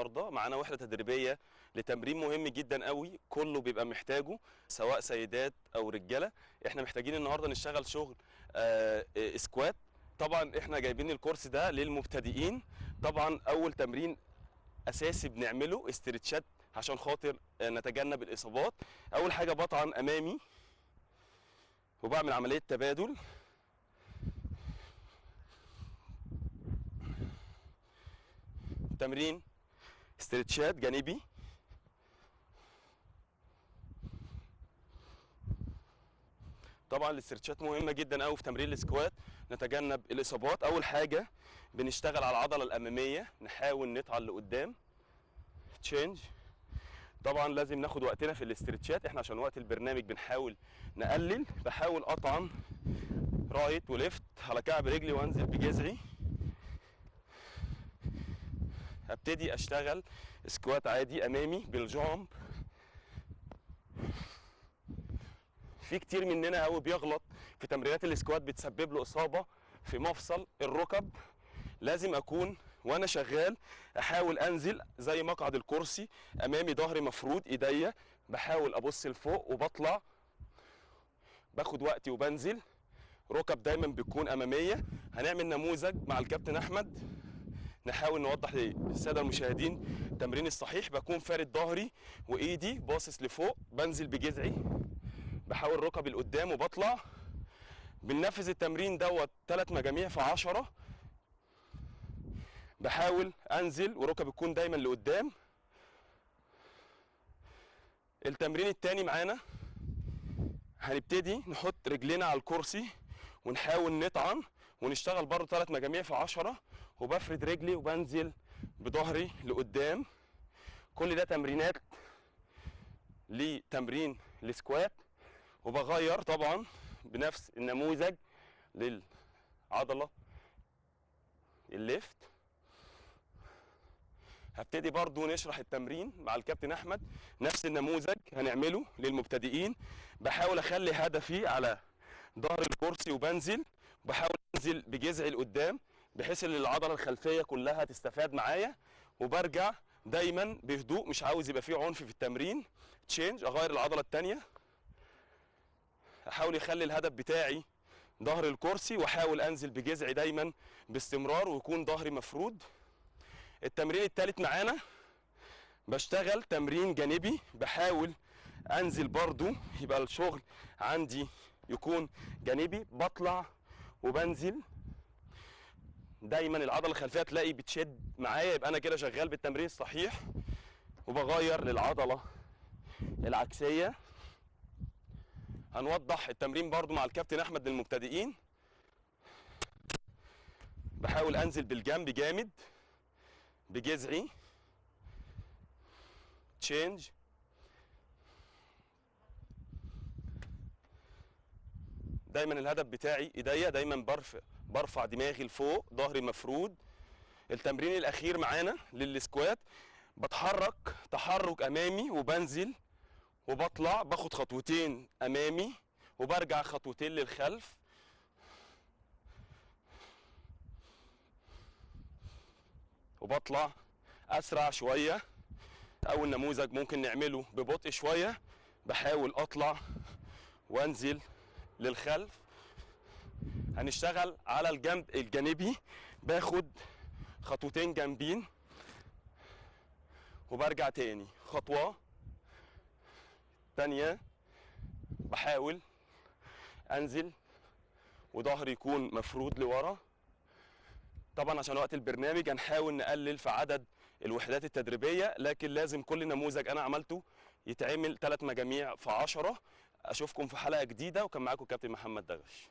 النهارده معانا وحده تدريبيه لتمرين مهم جدا قوي، كله بيبقى محتاجه سواء سيدات او رجاله. احنا محتاجين النهارده نشتغل شغل سكوات. طبعا احنا جايبين الكورس ده للمبتدئين. طبعا اول تمرين اساسي بنعمله استرتشات عشان خاطر نتجنب الاصابات. اول حاجه بطعن امامي وبعمل عمليه تبادل. تمرين استرتشات جانبي. طبعا الاسترتشات مهمه جدا قوي في تمرين السكوات، نتجنب الاصابات. اول حاجه بنشتغل على العضله الاماميه، نحاول نطعن لقدام تشينج. طبعا لازم ناخد وقتنا في الاسترتشات، احنا عشان وقت البرنامج بنحاول نقلل. بحاول اطعن رايت وليفت على كعب رجلي وانزل بجذعي. هبتدي اشتغل سكوات عادي امامي بالجامب. في كتير مننا قوي بيغلط في تمرينات السكوات، بتسبب له اصابه في مفصل الركب. لازم اكون وانا شغال احاول انزل زي مقعد الكرسي امامي، ظهري مفرود، ايديا بحاول ابص لفوق وبطلع، باخد وقتي وبنزل. ركب دايما بتكون اماميه. هنعمل نموذج مع الكابتن احمد نحاول نوضح للساده المشاهدين التمرين الصحيح. بكون فارد ظهري وايدي باصص لفوق، بنزل بجذعي، بحاول ركبي لقدام وبطلع. بننفذ التمرين دوت 3 مجاميع في 10. بحاول انزل وركبي تكون دايما لقدام. التمرين التاني معانا هنبتدي نحط رجلينا على الكرسي ونحاول نطعن ونشتغل برضه 3 مجاميع في 10، وبفرد رجلي وبنزل بظهري لقدام. كل ده تمرينات لتمرين السكوات، وبغير طبعا بنفس النموذج للعضله الليفت. هبتدي برضو نشرح التمرين مع الكابتن احمد، نفس النموذج هنعمله للمبتدئين. بحاول اخلي هدفي على ظهر الكرسي وبنزل، وبحاول انزل بجذعي لقدام بحيث ان العضله الخلفيه كلها تستفاد معايا. وبرجع دايما بهدوء، مش عاوز يبقى فيه عنف في التمرين. تشينج، اغير العضله الثانيه، احاول اخلي الهدف بتاعي ظهر الكرسي، واحاول انزل بجذعي دايما باستمرار ويكون ظهري مفرود. التمرين الثالث معانا بشتغل تمرين جانبي، بحاول انزل برضو يبقى الشغل عندي يكون جانبي، بطلع وبنزل. دايما العضله الخلفيه تلاقي بتشد معايا، يبقى انا كده شغال بالتمرين الصحيح. وبغير للعضله العكسيه. هنوضح التمرين برضو مع الكابتن احمد للمبتدئين. بحاول انزل بالجنب جامد بجذعي تشينج. دايما الهدف بتاعي ايديا، دايما برفع دماغي لفوق، ظهري مفرود. التمرين الاخير معانا للسكوات، بتحرك تحرك امامي وبنزل وبطلع، باخد خطوتين امامي وبرجع خطوتين للخلف. وبطلع اسرع شويه. اول نموذج ممكن نعمله ببطء شويه، بحاول اطلع وانزل للخلف. هنشتغل على الجنب الجانبي، باخد خطوتين جنبين وبرجع تاني خطوه تانيه، بحاول انزل وظهري يكون مفرود لورا. طبعا عشان وقت البرنامج هنحاول نقلل في عدد الوحدات التدريبيه، لكن لازم كل نموذج انا عملته يتعمل 3 مجاميع في 10. اشوفكم في حلقه جديده، وكان معاكم كابتن محمد دغش.